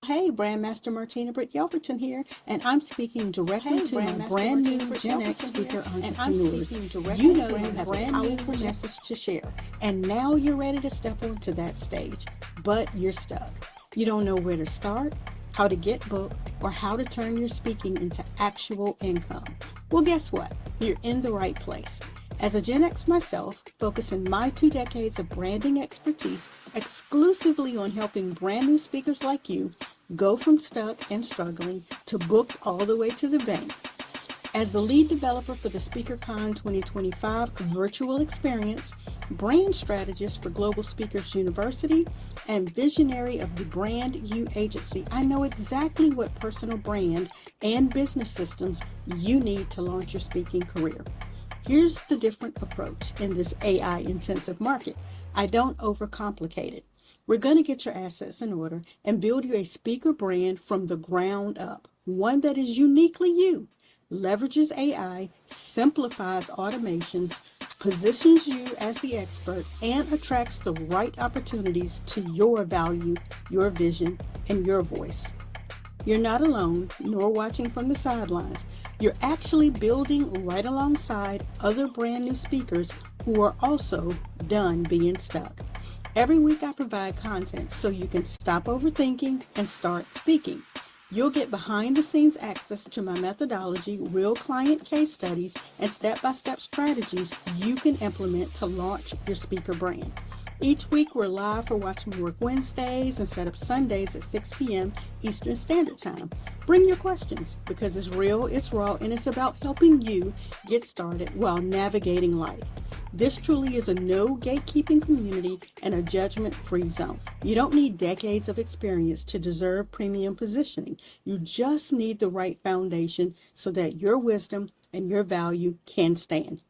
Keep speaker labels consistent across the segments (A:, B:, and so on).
A: Hey, BrandMaster Martina, Britt, Yelverton here, and I'm speaking directly to my brand new Gen X speaker entrepreneurs. You know you have a powerful message to share, and now you're ready to step onto that stage, but you're stuck. You don't know where to start, how to get booked, or how to turn your speaking into actual income. Well, guess what? You're in the right place. As a Gen X myself, focusing my 2 decades of branding expertise exclusively on helping brand new speakers like you go from stuck and struggling to booked all the way to the bank. As the lead developer for the SpeakerCon 2025 virtual experience, brand strategist for Global Speakers University, and visionary of the Brand U agency, I know exactly what personal brand and business systems you need to launch your speaking career. Here's the different approach in this AI intensive market. I don't overcomplicate it. We're going to get your assets in order and build you a speaker brand from the ground up, one that is uniquely you, leverages AI, simplifies automations, positions you as the expert, and attracts the right opportunities to your value, your vision, and your voice. You're not alone, nor watching from the sidelines. You're actually building right alongside other brand new speakers who are also done being stuck. Every week I provide content so you can stop overthinking and start speaking. You'll get behind the scenes access to my methodology, real client case studies, and step-by-step strategies you can implement to launch your speaker brand. Each week we're live for Watch Me Work Wednesdays and set up Sundays at 6 p.m. Eastern Standard Time. Bring your questions because it's real, it's raw, and it's about helping you get started while navigating life. This truly is a no gatekeeping community and a judgment-free zone. You don't need decades of experience to deserve premium positioning. You just need the right foundation so that your wisdom and your value can stand.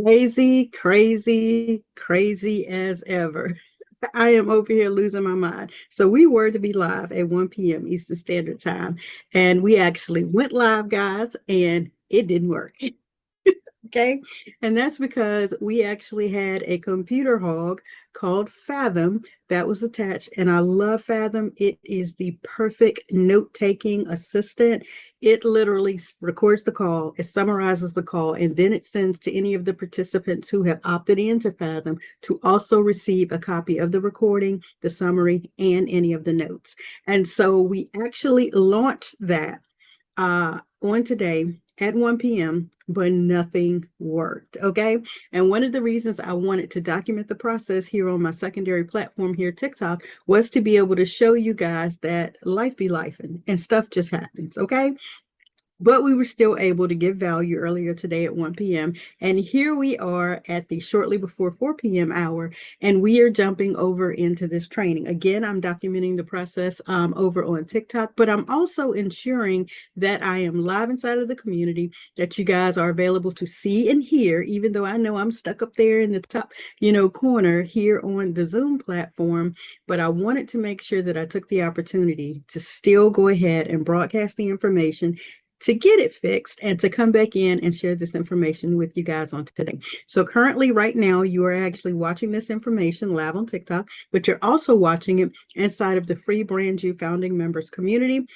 B: Crazy, crazy, crazy as ever. I am over here losing my mind. So we were to be live at 1 p.m. Eastern Standard Time, and we actually went live, guys, and it didn't work. Okay. And that's because we actually had a computer hog called Fathom that was attached. And I love Fathom. It is the perfect note taking assistant. It literally records the call, it summarizes the call, and then it sends to any of the participants who have opted into Fathom to also receive a copy of the recording, the summary, and any of the notes. And so we actually launched that on today at 1 p.m., but nothing worked. Okay. And one of the reasons I wanted to document the process here on my secondary platform here, TikTok, was to be able to show you guys that life be life and stuff just happens. Okay. But we were still able to give value earlier today at 1 p.m. And here we are at the shortly before 4 p.m. hour, and we are jumping over into this training. Again, I'm documenting the process over on TikTok, but I'm also ensuring that I am live inside of the community, that you guys are available to see and hear, even though I know I'm stuck up there in the top, corner here on the Zoom platform. But I wanted to make sure that I took the opportunity to still go ahead and broadcast the information to get it fixed and to come back in and share this information with you guys on today. So currently right now you are actually watching this information live on TikTok, but you're also watching it inside of the free Brand U founding members community.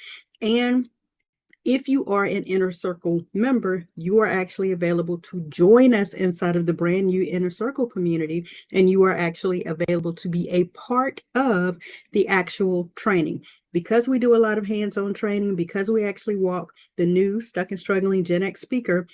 B: And if you are an Inner Circle member, you are actually available to join us inside of the Brand New Inner Circle community, and you are actually available to be a part of the actual training. Because we do a lot of hands-on training, because we actually walk the new stuck and struggling Gen X speaker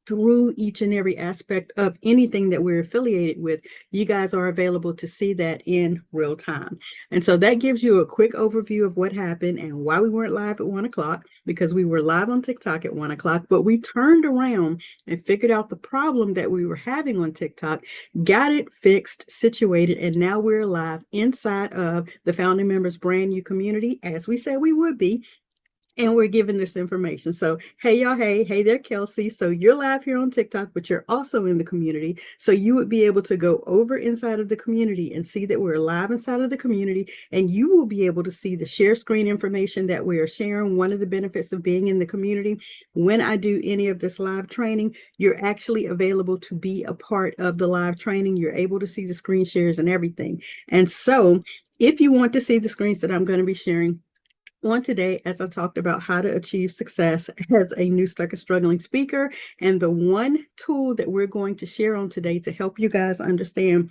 B: through each and every aspect of anything that we're affiliated with, you guys are available to see that in real time. And so that gives you a quick overview of what happened and why we weren't live at 1 o'clock, because we were live on TikTok at 1 o'clock, but we turned around and figured out the problem that we were having on TikTok, got it fixed, situated, and now we're live inside of the founding members brand new community, as we said we would be, and we're giving this information. So, hey, y'all, hey there, Kelsey. So you're live here on TikTok, but you're also in the community. So you would be able to go over inside of the community and see that we're live inside of the community, and you will be able to see the share screen information that we are sharing. One of the benefits of being in the community, when I do any of this live training, you're actually available to be a part of the live training. You're able to see the screen shares and everything. And so If you want to see the screens that I'm going to be sharing on today, as I talked about how to achieve success as a new stuck or struggling speaker, and the one tool that we're going to share on today to help you guys understand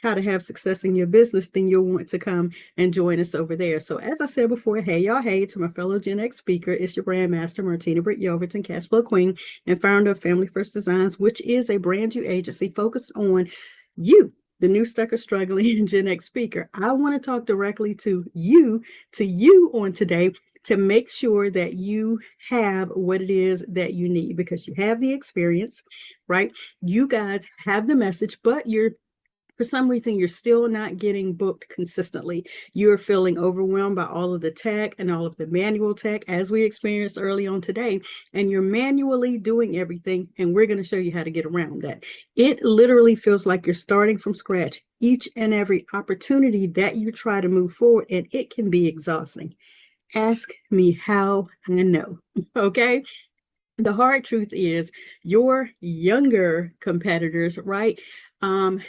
B: how to have success in your business, then you'll want to come and join us over there. So as I said before, hey y'all, hey to my fellow Gen X speaker, it's your brand master, Martina Britt Yelverton, cash flow queen and founder of Family First Designs, which is a brand new agency focused on you, the new stuck or struggling Gen X speaker. I want to talk directly to you on today to make sure that you have what it is that you need, because you have the experience, right? You guys have the message, but for some reason, you're still not getting booked consistently. You're feeling overwhelmed by all of the tech and all of the manual tech, as we experienced early on today, and you're manually doing everything, and we're going to show you how to get around that. It literally feels like you're starting from scratch each and every opportunity that you try to move forward, and it can be exhausting. Ask me how I know, okay? The hard truth is your younger competitors, right?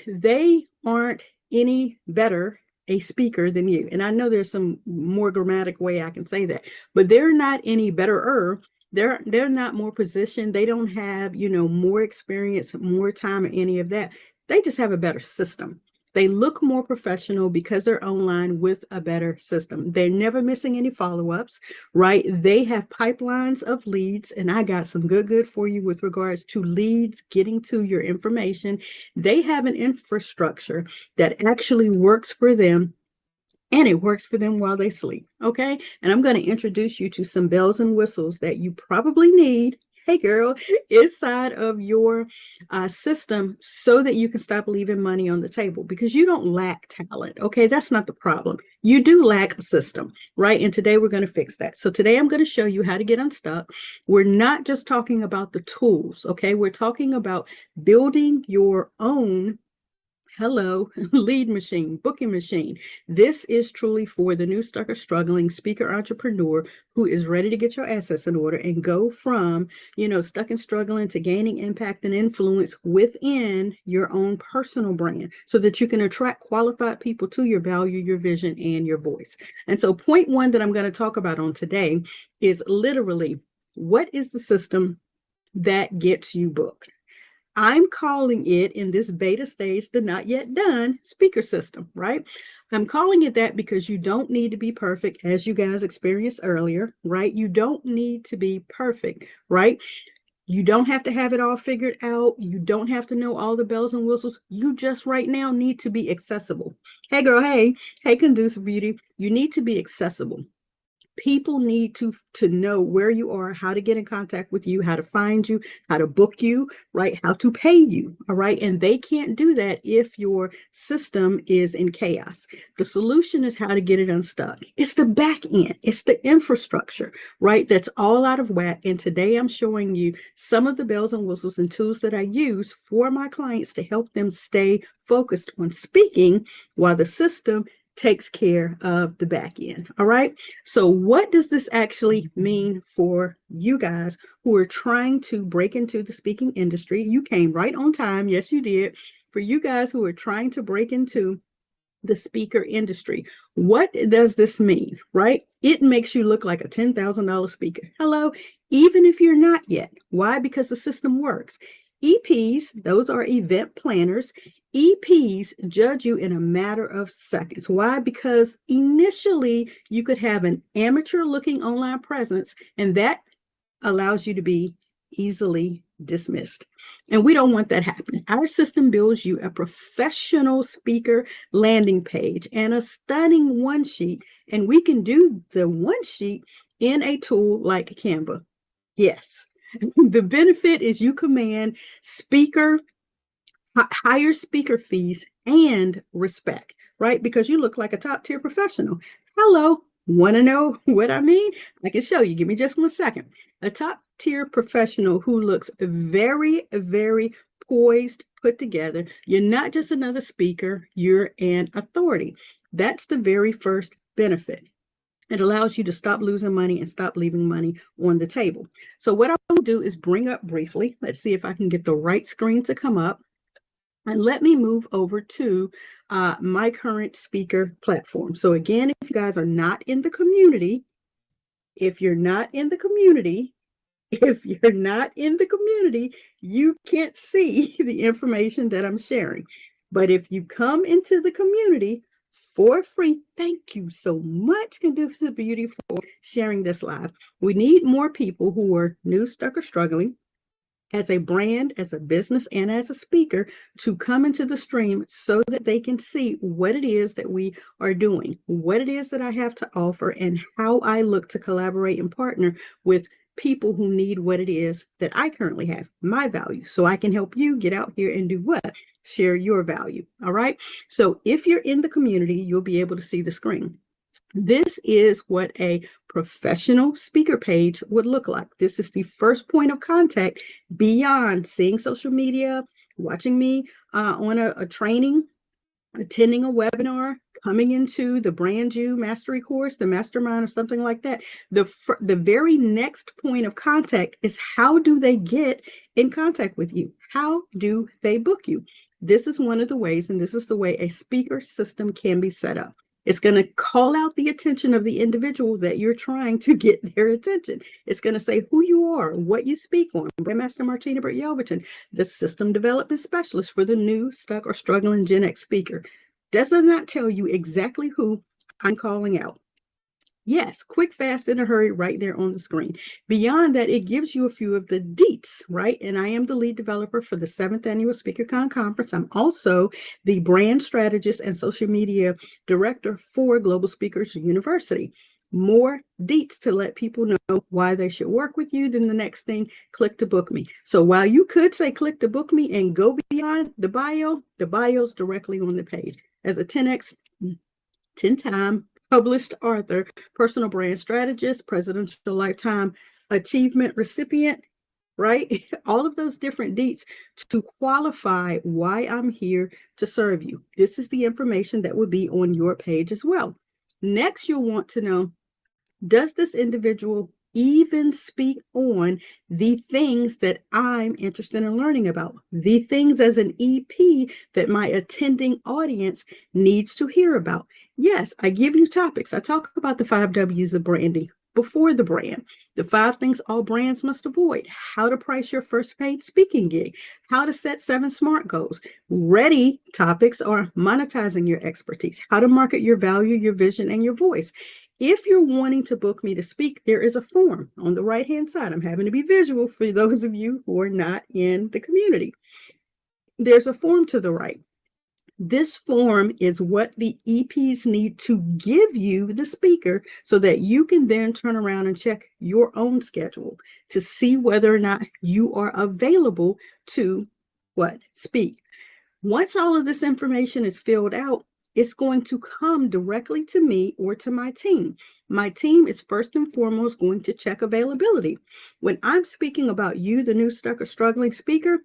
B: They aren't any better a speaker than you. And I know there's some more grammatic way I can say that, but they're not any betterer. They're not more positioned. They don't have, more experience, more time, or any of that. They just have a better system. They look more professional because they're online with a better system. They're never missing any follow-ups, right? They have pipelines of leads, and I got some good for you with regards to leads getting to your information. They have an infrastructure that actually works for them, and it works for them while they sleep, okay? And I'm going to introduce you to some bells and whistles that you probably need, hey girl, inside of your system, so that you can stop leaving money on the table, because you don't lack talent, okay? That's not the problem. You do lack a system, right? And today we're going to fix that. So today I'm going to show you how to get unstuck. We're not just talking about the tools, okay? We're talking about building your own lead machine, booking machine. This is truly for the new stuck or struggling speaker entrepreneur who is ready to get your assets in order and go from, stuck and struggling to gaining impact and influence within your own personal brand, so that you can attract qualified people to your value, your vision, and your voice. And so point one that I'm going to talk about on today is literally, what is the system that gets you booked? I'm calling it, in this beta stage, the not yet done speaker system, right? I'm calling it that because you don't need to be perfect, as you guys experienced earlier, right? You don't need to be perfect, right? You don't have to have it all figured out. You don't have to know all the bells and whistles. You just right now need to be accessible. Hey girl, hey Conducive Beauty, you need to be accessible. People need to know where you are, how to get in contact with you, how to find you, how to book you, right? How to pay you, all right? And they can't do that if your system is in chaos. The solution is how to get it unstuck. It's the back end. It's the infrastructure, right? That's all out of whack. And today I'm showing you some of the bells and whistles and tools that I use for my clients to help them stay focused on speaking while the system takes care of the back end. All right. So what does this actually mean for you guys who are trying to break into the speaking industry? You came right on time. Yes, you did. For you guys who are trying to break into the speaker industry, what does this mean, right? It makes you look like a $10,000 speaker. Hello, even if you're not yet. Why? Because the system works. EPs, those are event planners. EPs judge you in a matter of seconds. Why? Because initially you could have an amateur looking online presence, and that allows you to be easily dismissed. And we don't want that happening. Our system builds you a professional speaker landing page and a stunning one sheet. And we can do the one sheet in a tool like Canva. Yes. The benefit is you command higher speaker fees and respect, right? Because you look like a top tier professional. Hello, want to know what I mean? I can show you. Give me just 1 second. A top tier professional who looks very, very poised, put together. You're not just another speaker, you're an authority. That's the very first benefit. It allows you to stop losing money and stop leaving money on the table. So what I will do is bring up briefly. Let's see if I can get the right screen to come up. And let me move over to my current speaker platform. So again, if you guys are not in the community, if you're not in the community, if you're not in the community, you can't see the information that I'm sharing. But if you come into the community for free, thank you so much, Conducive Beauty, for sharing this live. We need more people who are new, stuck, or struggling as a brand, as a business, and as a speaker to come into the stream so that they can see what it is that we are doing, what it is that I have to offer, and how I look to collaborate and partner with people who need what it is that I currently have, my value, so I can help you get out here and do what? Share your value. All right. So if you're in the community, you'll be able to see the screen. This is what a professional speaker page would look like. This is the first point of contact beyond seeing social media, watching me on a training, attending a webinar, coming into the brand new mastery course, the mastermind, or something like that. The very next point of contact is, how do they get in contact with you? How do they book you? This is one of the ways, and this is the way a speaker system can be set up. It's going to call out the attention of the individual that you're trying to get their attention. It's going to say who you are, what you speak on. BrandMaster Martina, Britt, Yelverton, the system development specialist for the new, stuck, or struggling Gen X speaker. Does not tell you exactly who I'm calling out. Yes, quick, fast, in a hurry, right there on the screen. Beyond that, it gives you a few of the deets, right? And I am the lead developer for the 7th Annual SpeakerCon Conference. I'm also the brand strategist and social media director for Global Speakers University. More deets to let people know why they should work with you. Then the next thing, click to book me. So while you could say click to book me and go beyond the bio's directly on the page. As a 10X, 10-time published author, personal brand strategist, presidential lifetime achievement recipient, right? All of those different deets to qualify why I'm here to serve you. This is the information that would be on your page as well. Next, you'll want to know, does this individual even speak on the things that I'm interested in learning about? The things as an EP that my attending audience needs to hear about. Yes, I give you topics. I talk about the 5 W's of branding before the brand, the 5 things all brands must avoid, how to price your first paid speaking gig, how to set 7 SMART goals. Ready topics are monetizing your expertise, how to market your value, your vision, and your voice. If you're wanting to book me to speak, there is a form on the right-hand side. I'm having to be visual for those of you who are not in the community. There's a form to the right. This form is what the EPs need to give you, the speaker, so that you can then turn around and check your own schedule to see whether or not you are available to speak. Once all of this information is filled out, it's going to come directly to me or to my team. My team is first and foremost going to check availability. When I'm speaking about you, the new, stuck, or struggling speaker,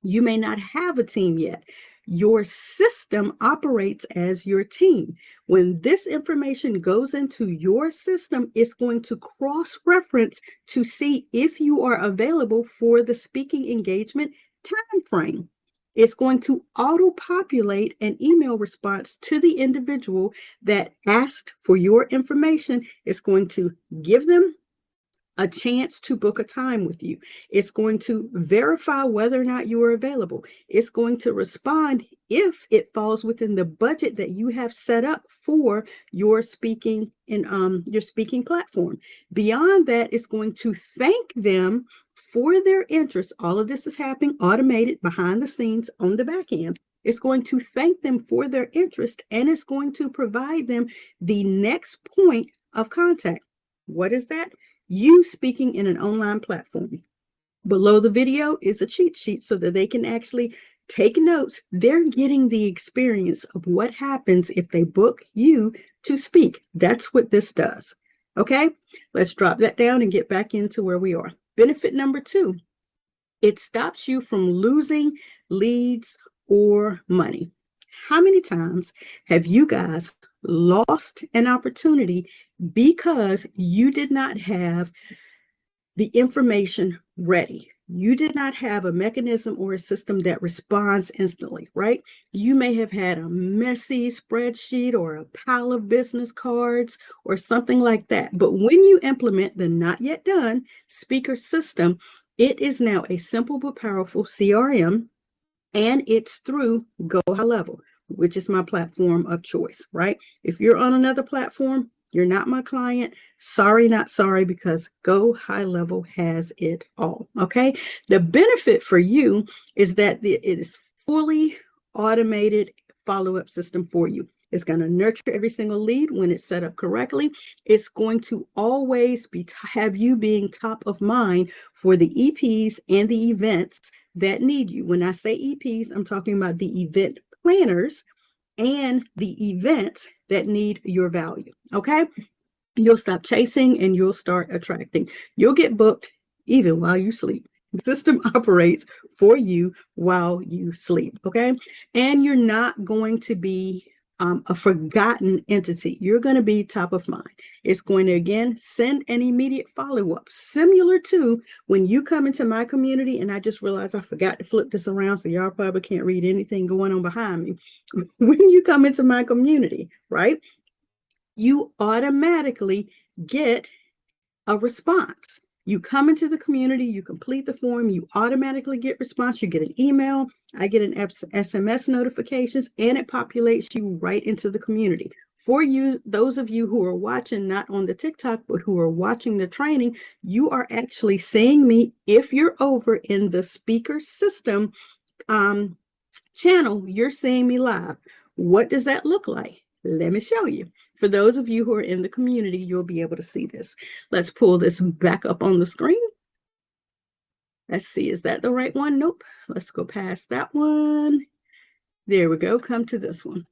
B: you may not have a team yet. Your system operates as your team. When this information goes into your system, it's going to cross-reference to see if you are available for the speaking engagement time frame. It's going to auto-populate an email response to the individual that asked for your information. It's going to give them a chance to book a time with you. It's going to verify whether or not you are available. It's going to respond if it falls within the budget that you have set up for your speaking in your speaking platform. Beyond that, it's going to thank them for their interest. All of this is happening automated behind the scenes on the back end. It's going to thank them for their interest, and it's going to provide them the next point of contact. What is that? You speaking in an online platform. Below the video is a cheat sheet so that they can actually take notes. They're getting the experience of what happens if they book you to speak. That's what this does. Okay, let's drop that down and get back into where we are. Benefit number 2, it stops you from losing leads or money. How many times have you guys lost an opportunity because you did not have the information ready? you did not have a mechanism or a system that responds instantly, right? You may have had a messy spreadsheet or a pile of business cards or something like that. But when you implement the not yet done speaker system, it is now a simple but powerful CRM, and it's through Go High Level, which is my platform of choice, right? If you're on another platform, you're not my client. Sorry, not sorry, because Go High Level has it all, okay? The benefit for you is that it is fully automated follow-up system for you. It's going to nurture every single lead when it's set up correctly. It's going to always have you being top of mind for the EPs and the events that need you. When I say EPs, I'm talking about the event planners and the events that need your value. Okay. You'll stop chasing and you'll start attracting. You'll get booked even while you sleep. The system operates for you while you sleep. Okay. And you're not going to be a forgotten entity. You're going to be top of mind. It's going to, again, send an immediate follow-up, similar to when you come into my community, and I just realized I forgot to flip this around, so y'all probably can't read anything going on behind me. When you come into my community, right, you automatically get a response. You come into the community, you complete the form, you automatically get response. You get an email, I get an SMS notifications, and it populates you right into the community. For you, those of you who are watching, not on the TikTok, but who are watching the training, you are actually seeing me if you're over in the speaker system channel, you're seeing me live. What does that look like? Let me show you. For those of you who are in the community, you'll be able to see this. Let's pull this back up on the screen. Let's see, is that the right one? Nope. Let's go past that one. There we go. Come to this one.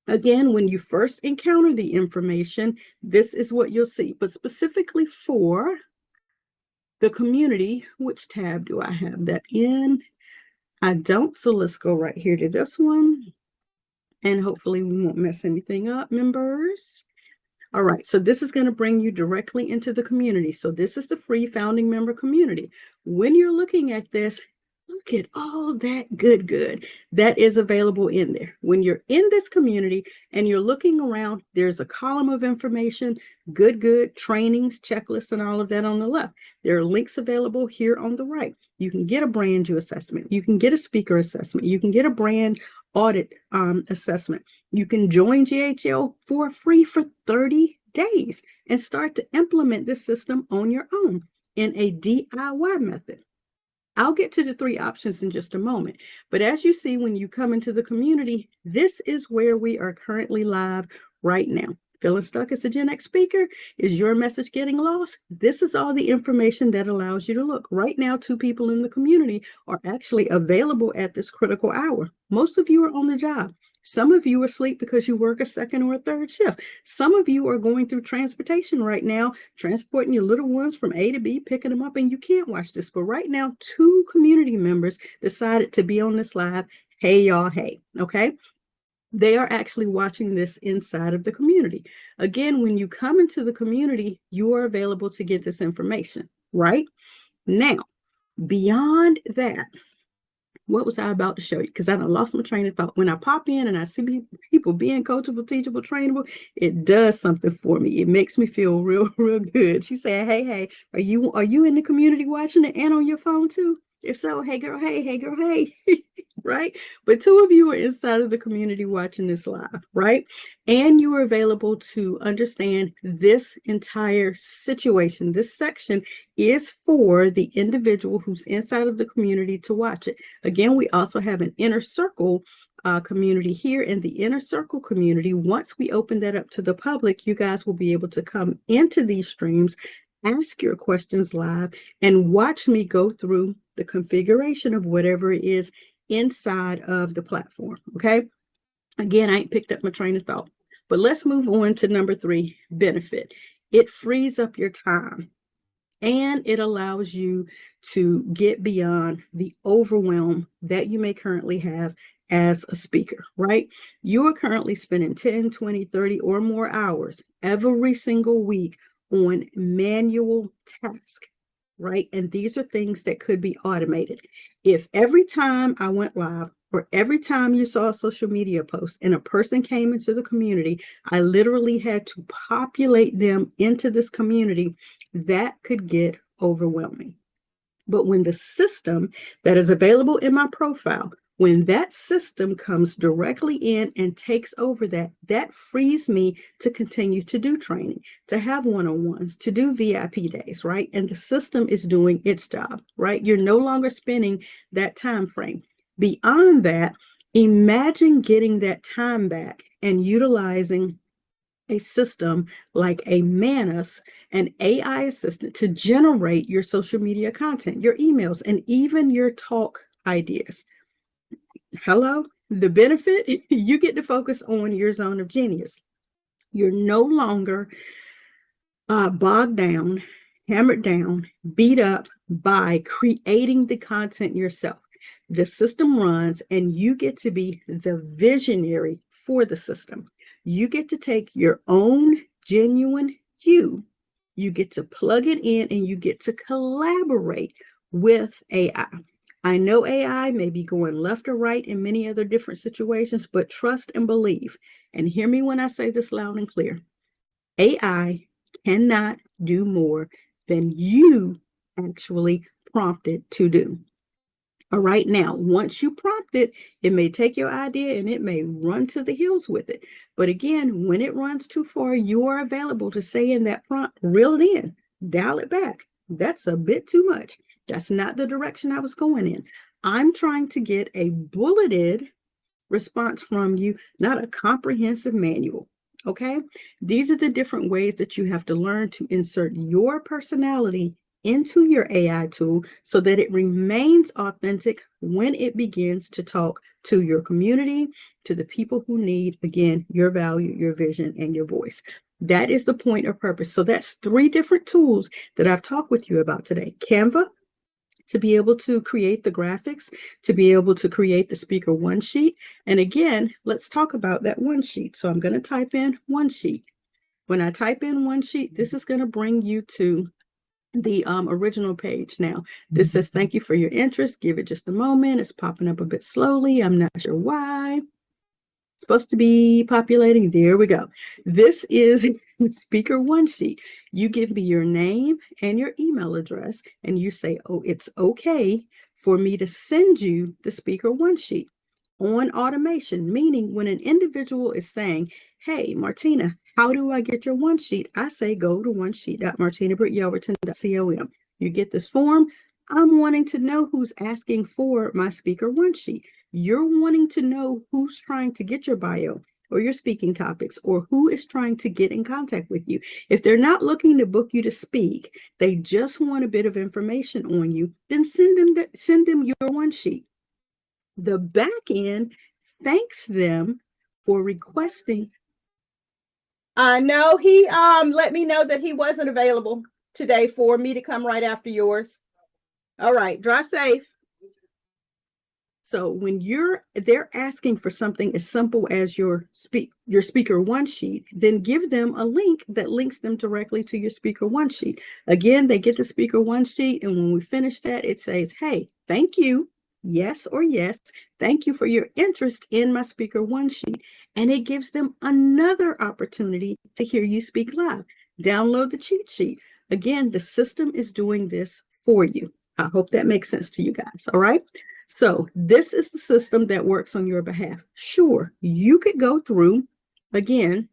B: Again, when you first encounter the information, this is what you'll see. But specifically for the community, which tab do I have that in? I don't, so let's go right here to this one. And hopefully we won't mess anything up, members. All right, so this is going to bring you directly into the community. So this is the free founding member community. When you're looking at this, look at all that good that is available in there. When you're in this community and you're looking around, there's a column of information, good trainings, checklists, and all of that on the left. There are links available here on the right. You can get a brand new assessment. You can get a speaker assessment. You can get a brand audit assessment. You can join GHL for free for 30 days and start to implement this system on your own in a DIY method. I'll get to the 3 options in just a moment. But as you see, when you come into the community, this is where we are currently live right now. Feeling stuck as a GenX speaker? Is your message getting lost? This is all the information that allows you to look. Right now, 2 people in the community are actually available at this critical hour. Most of you are on the job. Some of you are asleep because you work a second or a third shift. Some of you are going through transportation right now, transporting your little ones from A to B, picking them up, and you can't watch this. But right now, 2 community members decided to be on this live. Hey, y'all, hey, okay? They are actually watching this inside of the community. Again, when you come into the community, you are available to get this information, right? Now, beyond that, what was I about to show you? Because I done lost my train of thought. When I pop in and I see people being coachable, teachable, trainable, it does something for me. It makes me feel real good. She said, hey, are you in the community watching it and on your phone too? If so, hey girl, hey, right? But 2 of you are inside of the community watching this live, right? And you are available to understand this entire situation. This section is for the individual who's inside of the community to watch it. Again, we also have an inner circle community here. In the inner circle community, once we open that up to the public, you guys will be able to come into these streams, ask your questions live, and watch me go through the configuration of whatever it is inside of the platform. Okay. Again, I ain't picked up my train of thought, but let's move on to number 3, benefit. It frees up your time and it allows you to get beyond the overwhelm that you may currently have as a speaker, right? You are currently spending 10, 20, 30 or more hours every single week on manual tasks, right? And these are things that could be automated. If every time I went live or every time you saw a social media post and a person came into the community, I literally had to populate them into this community, that could get overwhelming. But when the system that is available in my profile, when that system comes directly in and takes over that frees me to continue to do training, to have one-on-ones, to do VIP days, right? And the system is doing its job, right? You're no longer spending that time frame. Beyond that, imagine getting that time back and utilizing a system like a Manus, an AI assistant, to generate your social media content, your emails, and even your talk ideas. Hello, the benefit, you get to focus on your zone of genius. You're no longer bogged down, hammered down, beat up by creating the content yourself. The system runs and you get to be the visionary for the system. You get to take your own genuine you get to plug it in and you get to collaborate with AI. I know AI may be going left or right in many other different situations, but trust and believe, and hear me when I say this loud and clear, AI cannot do more than you actually prompted to do. All right, now, once you prompt it, it may take your idea and it may run to the hills with it. But again, when it runs too far, you are available to say in that prompt, reel it in, dial it back. That's a bit too much. That's not the direction I was going in. I'm trying to get a bulleted response from you, not a comprehensive manual. Okay, these are the different ways that you have to learn to insert your personality into your AI tool so that it remains authentic when it begins to talk to your community, to the people who need, again, your value, your vision, and your voice. That is the point of purpose. So that's 3 different tools that I've talked with you about today. Canva, to be able to create the graphics, to be able to create the speaker one sheet. And again, let's talk about that one sheet. So I'm going to type in one sheet. When I type in one sheet, this is going to bring you to the original page. Now, this says, thank you for your interest. Give it just a moment. It's popping up a bit slowly. I'm not sure why. Supposed to be populating. There we go. This is speaker one sheet. You give me your name and your email address, and you say, oh, it's okay for me to send you the speaker one sheet on automation, meaning when an individual is saying, hey, Martina, how do I get your one sheet? I say, go to onesheet.martinabrityelverton.com. You get this form. I'm wanting to know who's asking for my speaker one sheet. You're wanting to know who's trying to get your bio or your speaking topics, or who is trying to get in contact with you. If they're not looking to book you to speak, they just want a bit of information on you, then send them your one sheet. The back end thanks them for requesting. No, he let me know that he wasn't available today for me to come right after yours. All right, drive safe. So when they're asking for something as simple as your speaker one sheet, then give them a link that links them directly to your speaker one sheet. Again, they get the speaker one sheet, and when we finish that, it says, hey, thank you, yes or yes, thank you for your interest in my speaker one sheet. And it gives them another opportunity to hear you speak live. Download the cheat sheet. Again, the system is doing this for you. I hope that makes sense to you guys. All right. So this is the system that works on your behalf. Sure, you could go through, again,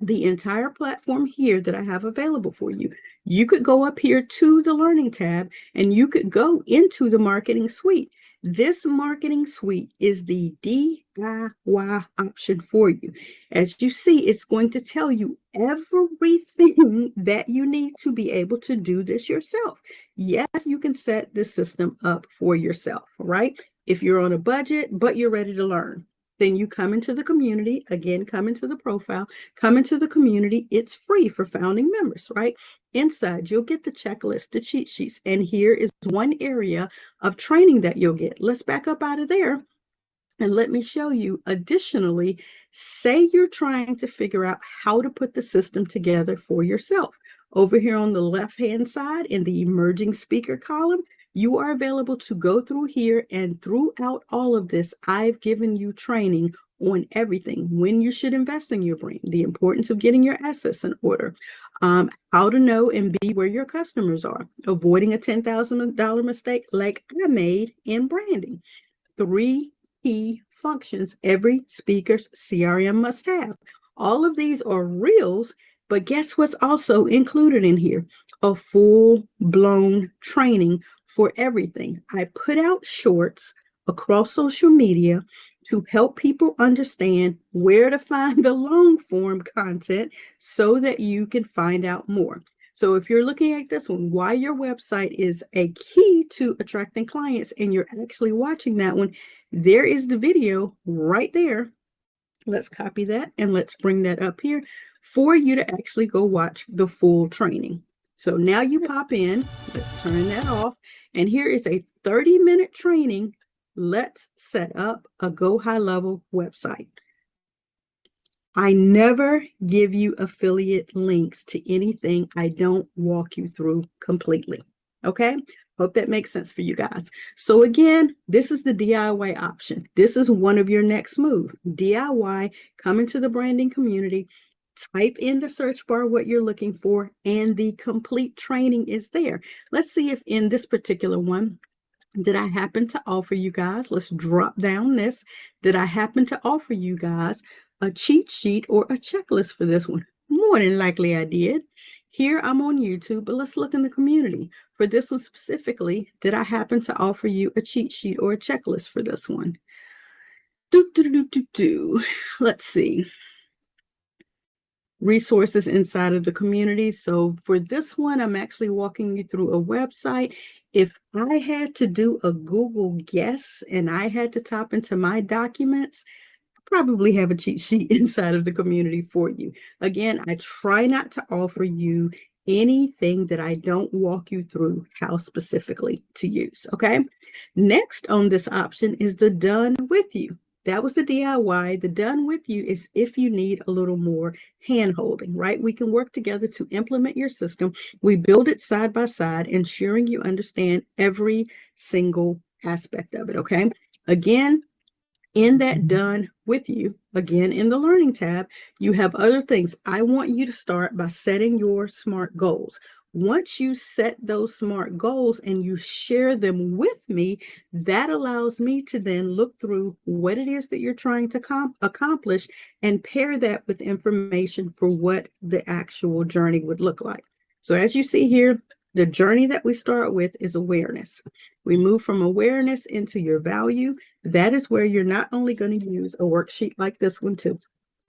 B: the entire platform here that I have available for you. You could go up here to the Learning tab and you could go into the Marketing Suite. This Marketing Suite is the DIY option for you. As you see, it's going to tell you everything that you need to be able to do this yourself. Yes, you can set this system up for yourself, right? If you're on a budget, but you're ready to learn, then you come into the community. Again, come into the profile, come into the community. It's free for founding members, right? Inside, you'll get the checklist, the cheat sheets, and here is one area of training that you'll get. Let's back up out of there and let me show you. Additionally, say you're trying to figure out how to put the system together for yourself. Over here on the left-hand side in the emerging speaker column, you are available to go through here, and throughout all of this, I've given you training on everything: when you should invest in your brand, the importance of getting your assets in order, how to know and be where your customers are, avoiding a $10,000 mistake like I made in branding, 3 key functions every speaker's CRM must have. All of these are reels, but guess what's also included in here? A full-blown training for everything. I put out shorts across social media to help people understand where to find the long-form content so that you can find out more. So if you're looking at this one, why your website is a key to attracting clients, and you're actually watching that one, there is the video right there. Let's copy that and let's bring that up here for you to actually go watch the full training. So now you pop in, let's turn that off, and here is a 30-minute training. Let's set up a Go High Level website. I never give you affiliate links to anything I don't walk you through completely. Okay? Hope that makes sense for you guys. So again, this is the DIY option. This is one of your next moves. DIY, come into the branding community, type in the search bar what you're looking for, and the complete training is there. Let's see if in this particular one, did I happen to offer you guys, let's drop down this, did I happen to offer you guys a cheat sheet or a checklist for this one? More than likely I did. Here I'm on YouTube, but let's look in the community. For this one specifically, did I happen to offer you a cheat sheet or a checklist for this one? Let's see. Resources inside of the community. So for this one, I'm actually walking you through a website. If I had to do a Google guess and I had to tap into my documents, I probably have a cheat sheet inside of the community for you. Again, I try not to offer you anything that I don't walk you through how specifically to use. Okay. Next on this option is the done with you. That was the DIY. The done with you is if you need a little more hand holding, right? We can work together to implement your system. We build it side by side, ensuring you understand every single aspect of it, okay? Again, in that done with you, again, in the learning tab, you have other things. I want you to start by setting your SMART goals. Once you set those SMART goals and you share them with me, that allows me to then look through what it is that you're trying to accomplish and pair that with information for what the actual journey would look like. So as you see here, the journey that we start with is awareness. We move from awareness into your value. That is where you're not only going to use a worksheet like this one to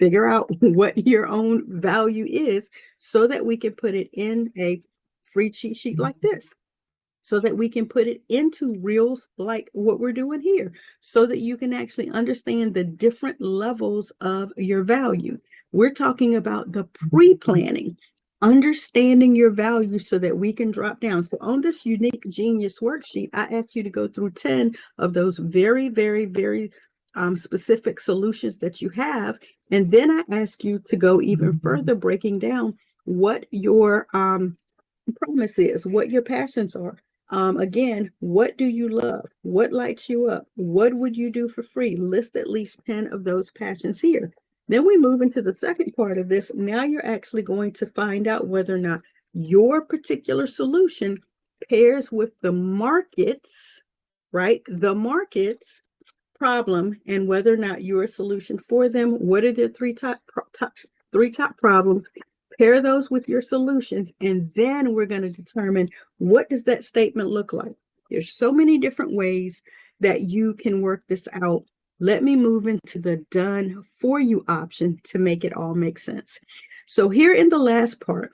B: figure out what your own value is, so that we can put it in a free cheat sheet like this, so that we can put it into reels like what we're doing here, so that you can actually understand the different levels of your value. We're talking about the pre-planning, understanding your value so that we can drop down. So on this unique genius worksheet, I asked you to go through 10 of those very, very, very specific solutions that you have. And then I ask you to go even further, breaking down what your promise is, what your passions are. Again, what do you love? What lights you up? What would you do for free? List at least 10 of those passions here. Then we move into the second part of this. Now you're actually going to find out whether or not your particular solution pairs with the market's, right? The market's problem, and whether or not you're a solution for them. What are the three top problems? Pair those with your solutions, and then we're going to determine what does that statement look like. There's so many different ways that you can work this out. Let me move into the done for you option to make it all make sense. So here in the last part,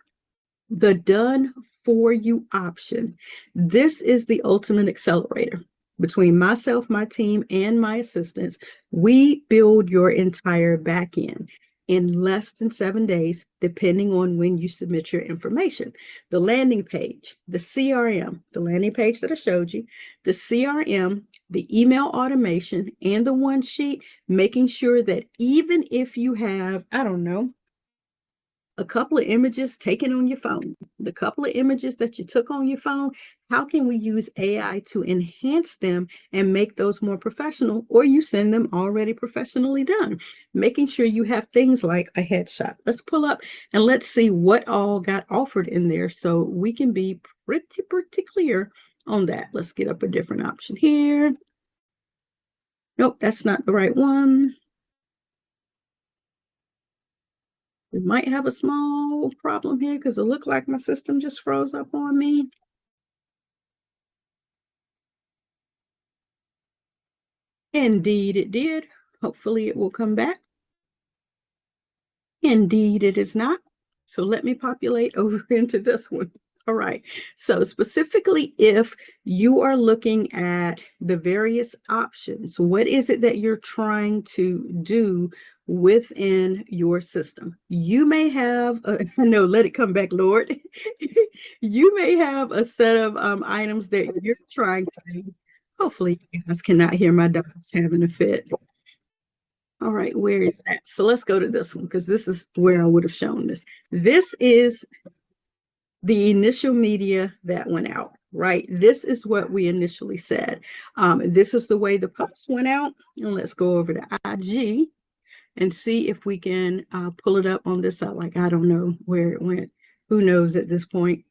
B: the done for you option, this is the ultimate accelerator. Between myself, my team, and my assistants, we build your entire back end in less than 7 days, depending on when you submit your information. The landing page, the CRM, the landing page that I showed you, the CRM, the email automation, and the one sheet, making sure that even if you have, I don't know, a couple of images taken on your phone, the couple of images that you took on your phone, how can we use AI to enhance them and make those more professional, or you send them already professionally done, making sure you have things like a headshot. Let's pull up and let's see what all got offered in there so we can be pretty clear on that. Let's get up a different option here. Nope, that's not the right one. We might have a small problem here because it looked like my system just froze up on me. Indeed, it did. Hopefully it will come back. Indeed, it is not. So let me populate over into this one. All right. So specifically, if you are looking at the various options, what is it that you're trying to do within your system? You may have, no, let it come back, Lord. You may have a set of items that you're trying to do. Hopefully, you guys cannot hear my dogs having a fit. All right, where is that? So let's go to this one because this is where I would have shown this. This is the initial media that went out, right? This is what we initially said. This is the way the post went out. And let's go over to IG and see if we can pull it up on this side. Like, I don't know where it went. Who knows at this point?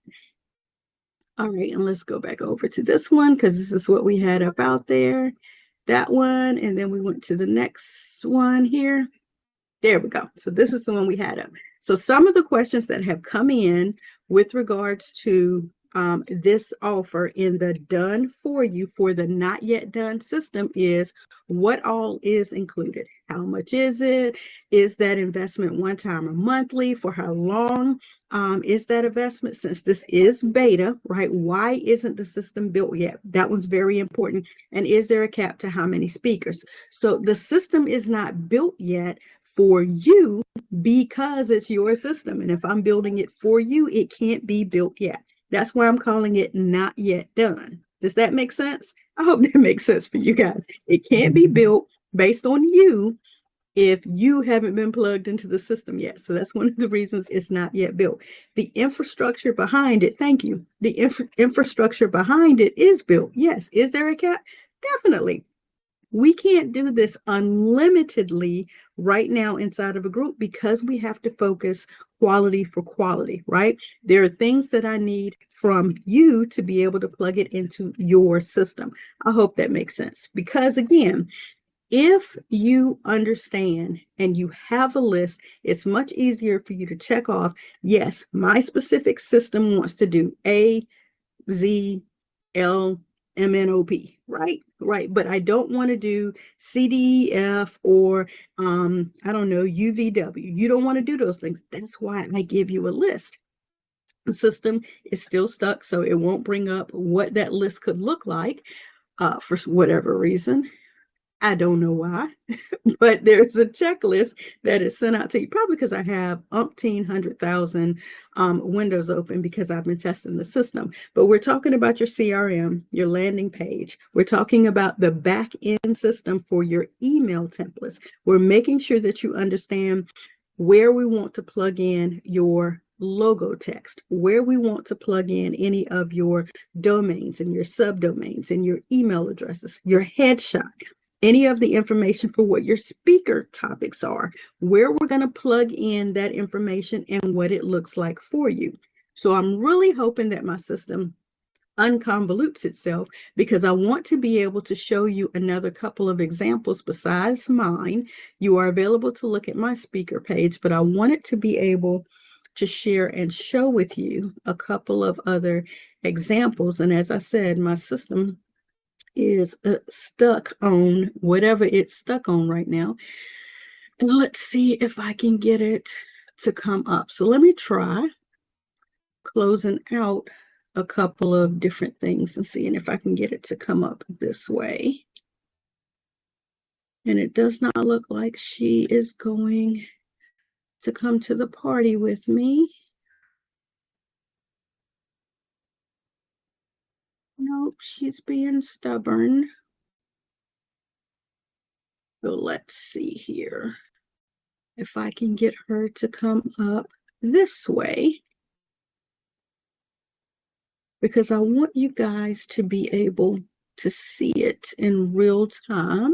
B: All right, and let's go back over to this one because this is what we had up out there. That one, and then we went to the next one here. There we go. So this is the one we had up. So some of the questions that have come in with regards to this offer in the done for you for the not yet done system is what all is included. How much is it? Is that investment one time or monthly? For how long is that investment? Since this is beta, right? Why isn't the system built yet? That one's very important. And is there a cap to how many speakers? So the system is not built yet for you because it's your system. And if I'm building it for you, it can't be built yet. That's why I'm calling it not yet done. Does that make sense? I hope that makes sense for you guys. It can't be built based on you if you haven't been plugged into the system yet. So that's one of the reasons it's not yet built. The infrastructure behind it, thank you. The infrastructure behind it is built. Yes. Is there a cap? Definitely. We can't do this unlimitedly right now inside of a group because we have to focus quality for quality, right? There are things that I need from you to be able to plug it into your system. I hope that makes sense because again, if you understand and you have a list, it's much easier for you to check off, yes, my specific system wants to do A, Z, L, M, N, O, P, right? Right. But I don't want to do C, D, E, F, or I don't know, U, V, W. You don't want to do those things. That's why I give you a list. The system is still stuck, so it won't bring up what that list could look like for whatever reason. I don't know why, but there's a checklist that is sent out to you, probably because I have umpteen 100,000 windows open because I've been testing the system. But we're talking about your CRM, your landing page. We're talking about the back end system for your email templates. We're making sure that you understand where we want to plug in your logo text, where we want to plug in any of your domains and your subdomains and your email addresses, your headshot, any of the information for what your speaker topics are, where we're going to plug in that information and what it looks like for you. So I'm really hoping that my system unconvolutes itself because I want to be able to show you another couple of examples besides mine. You are available to look at my speaker page, but I wanted to be able to share and show with you a couple of other examples. And as I said, my system is stuck on whatever it's stuck on right now. And let's see if I can get it to come up. So let me try closing out a couple of different things and seeing if I can get it to come up this way. And it does not look like she is going to come to the party with me. Nope, she's being stubborn. So let's see here if I can get her to come up. this way because I want you guys to be able to see it in real time.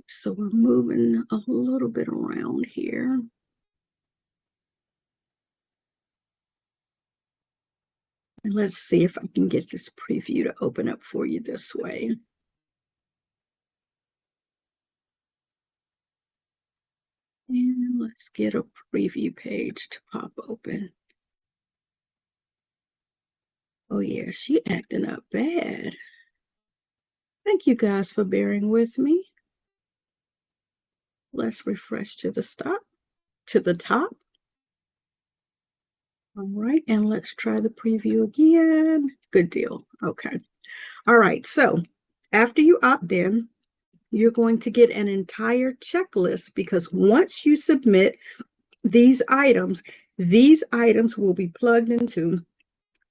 B: So we're moving a little bit around here. And let's see if I can get this preview to open up for you this way. And let's get a preview page to pop open. Oh yeah, she acting up bad. Thank you guys for bearing with me. Let's refresh to the top. All right, and let's try the preview again. Good deal. Okay. All right, so after you opt in, you're going to get an entire checklist because once you submit these items will be plugged into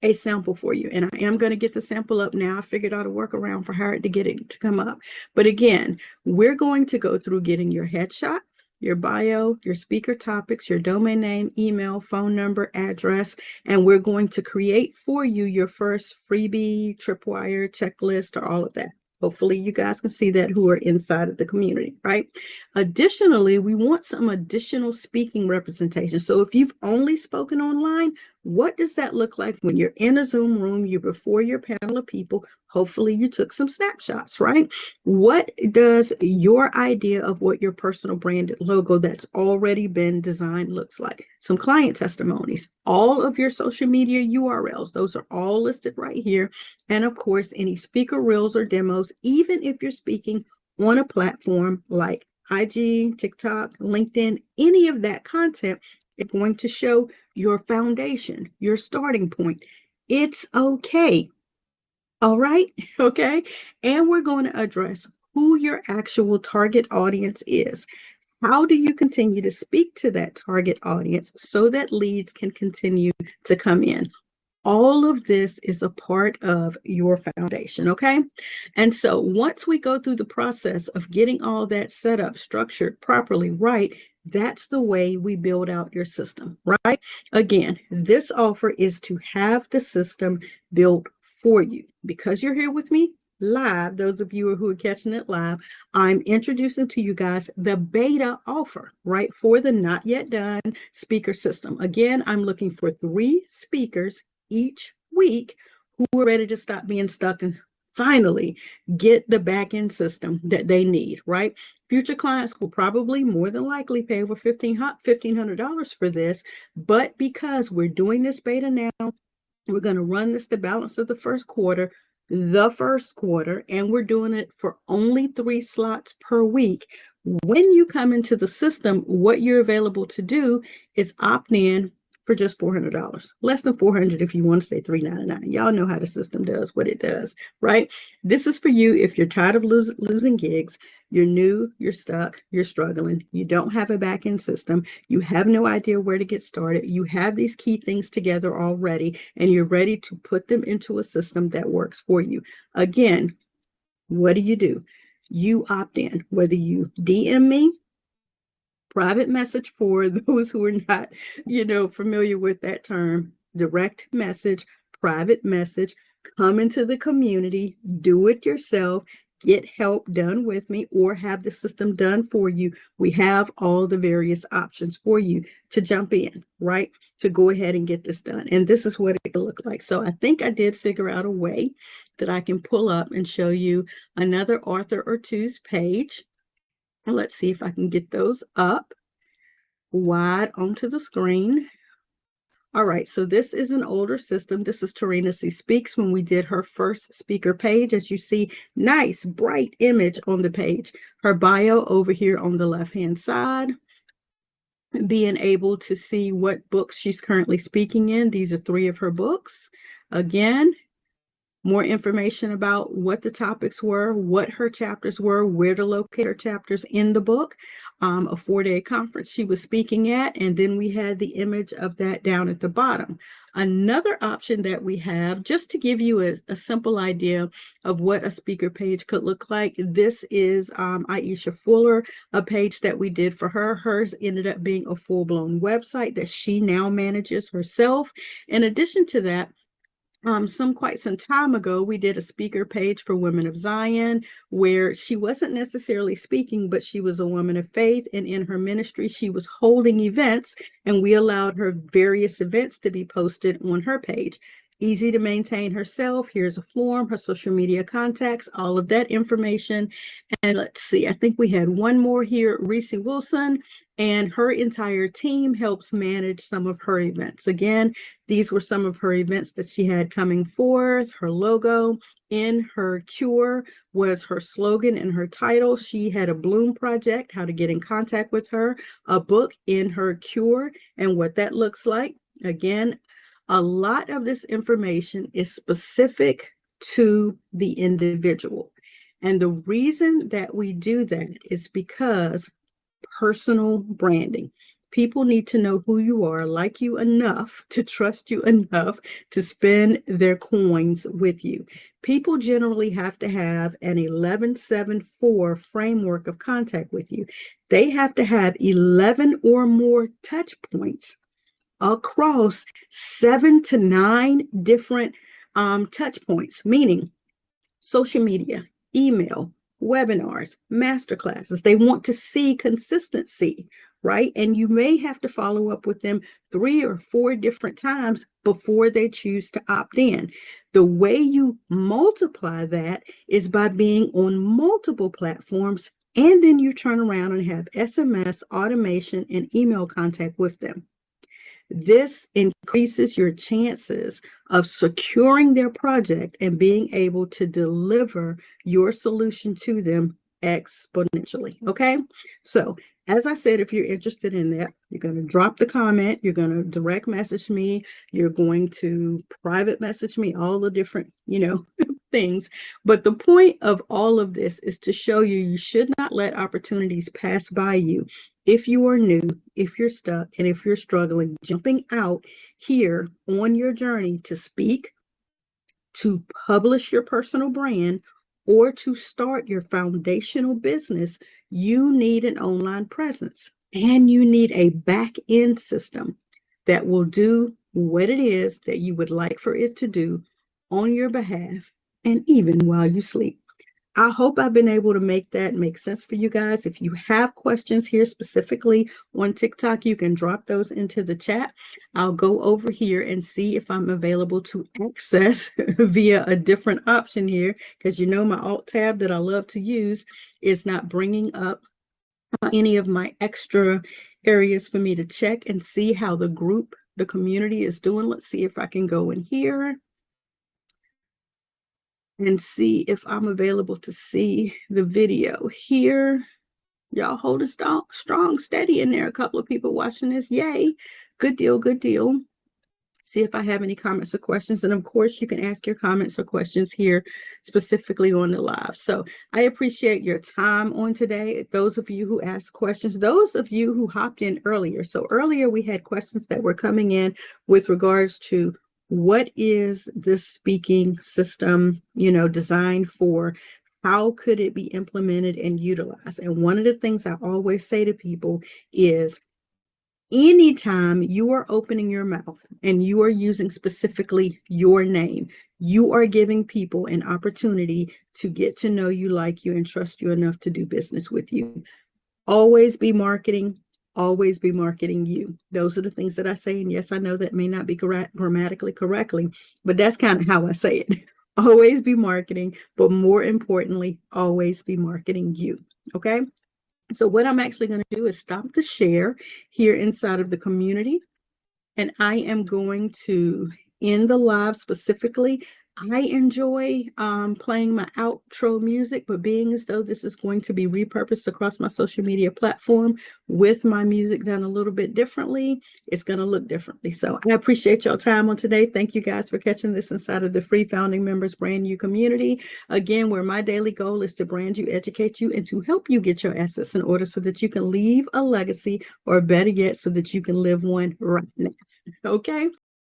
B: a sample for you. And I am going to get the sample up now. I figured out a workaround for her to get it to come up. But again, we're going to go through getting your headshot, your bio, your speaker topics, your domain name, email, phone number, address, and we're going to create for you your first freebie, tripwire, checklist, or all of that. Hopefully you guys can see that who are inside of the community, right? Additionally, we want some additional speaking representation. So if you've only spoken online, what does that look like when you're in a Zoom room, you're before your panel of people? Hopefully you took some snapshots, right? What does your idea of what your personal branded logo that's already been designed looks like? Some client testimonies, all of your social media URLs, those are all listed right here. And of course, any speaker reels or demos, even if you're speaking on a platform like IG, TikTok, LinkedIn, any of that content is going to show your foundation, your starting point. It's okay. All right. Okay. And we're going to address who your actual target audience is. How do you continue to speak to that target audience so that leads can continue to come in? All of this is a part of your foundation, okay? And so once we go through the process of getting all that set up, structured properly, right, that's the way we build out your system, right? Again, this offer is to have the system built for you. Because you're here with me live, those of you who are catching it live, I'm introducing to you guys the beta offer, right, for the not yet done speaker system. Again, I'm looking for 3 speakers each week who are ready to stop being stuck and finally get the back end system that they need, right? Future clients will probably more than likely pay over $1,500 for this, but because we're doing this beta now, we're going to run this the balance of the first quarter, and we're doing it for only 3 slots per week. When you come into the system, what you're available to do is opt in for just $400, less than $400 if you want to say $399. Y'all know how the system does what it does, right? This is for you if you're tired of losing gigs, you're new, you're stuck, you're struggling, you don't have a back-end system, you have no idea where to get started, you have these key things together already, and you're ready to put them into a system that works for you. Again, what do? You opt in, whether you DM me, private message for those who are not, familiar with that term, direct message, private message, come into the community, do it yourself, get help done with me, or have the system done for you. We have all the various options for you to jump in, right? To go ahead and get this done. And this is what it could look like. So I think I did figure out a way that I can pull up and show you another author or two's page. Let's see if I can get those up wide onto the screen. All right, so this is an older system. This is Tarina C. Speaks when we did her first speaker page. As you see, nice, bright image on the page. Her bio over here on the left-hand side. Being able to see what books she's currently speaking in. These are 3 of her books. Again, more information about what the topics were, what her chapters were, where to locate her chapters in the book, a 4-day conference she was speaking at, and then we had the image of that down at the bottom. Another option that we have, just to give you a simple idea of what a speaker page could look like, this is Aisha Fuller, a page that we did for her. Hers ended up being a full-blown website that she now manages herself. In addition to that, quite some time ago, we did a speaker page for Women of Zion, where she wasn't necessarily speaking, but she was a woman of faith. And in her ministry, she was holding events, and we allowed her various events to be posted on her page. Easy to maintain herself. Here's a form, her social media contacts, all of that information. And let's see, I think we had one more here, Reese Wilson, and her entire team helps manage some of her events. Again, these were some of her events that she had coming forth. Her logo in her cure was her slogan and her title. She had a Bloom project, how to get in contact with her, a book in her cure and what that looks like. Again, a lot of this information is specific to the individual. And the reason that we do that is because personal branding. People need to know who you are, like you enough to trust you enough to spend their coins with you. People generally have to have an 1174 framework of contact with you. They have to have 11 or more touch points across 7 to 9 different touch points, meaning social media, email, webinars, masterclasses. They want to see consistency, right? And you may have to follow up with them 3 or 4 different times before they choose to opt in. The way you multiply that is by being on multiple platforms, and then you turn around and have SMS, automation, and email contact with them. This increases your chances of securing their project and being able to deliver your solution to them exponentially. Okay. So, as I said, if you're interested in that, you're going to drop the comment, you're going to direct message me, you're going to private message me, all the different, things. But the point of all of this is to show you should not let opportunities pass by you. If you are new, if you're stuck, and if you're struggling, jumping out here on your journey to speak, to publish your personal brand, or to start your foundational business, you need an online presence and you need a back end system that will do what it is that you would like for it to do on your behalf and even while you sleep. I hope I've been able to make that make sense for you guys. If you have questions here specifically on TikTok, you can drop those into the chat. I'll go over here and see if I'm available to access via a different option here, because my alt tab that I love to use is not bringing up any of my extra areas for me to check and see how the community is doing. Let's see if I can go in here and see if I'm available to see the video here. Y'all hold it strong, steady in there. A couple of people watching this. Yay. Good deal, good deal. See if I have any comments or questions. And of course, you can ask your comments or questions here specifically on the live. So I appreciate your time on today. Those of you who asked questions, those of you who hopped in earlier. So earlier we had questions that were coming in with regards to what is this speaking system, designed for? How could it be implemented and utilized? And one of the things I always say to people is, anytime you are opening your mouth and you are using specifically your name, you are giving people an opportunity to get to know you, like you, and trust you enough to do business with you. Always be marketing. Always be marketing you. Those are the things that I say. And yes, I know that may not be grammatically correctly, but that's kind of how I say it. Always be marketing, but more importantly, always be marketing you. Okay. So what I'm actually going to do is stop the share here inside of the community. And I am going to end the live specifically I enjoy playing my outro music, but being as though this is going to be repurposed across my social media platform with my music done a little bit differently, it's going to look differently. So I appreciate your time on today. Thank you guys for catching this inside of the free founding members brand new community. Again, where my daily goal is to brand you, educate you, and to help you get your assets in order so that you can leave a legacy, or better yet, so that you can live one right now. Okay.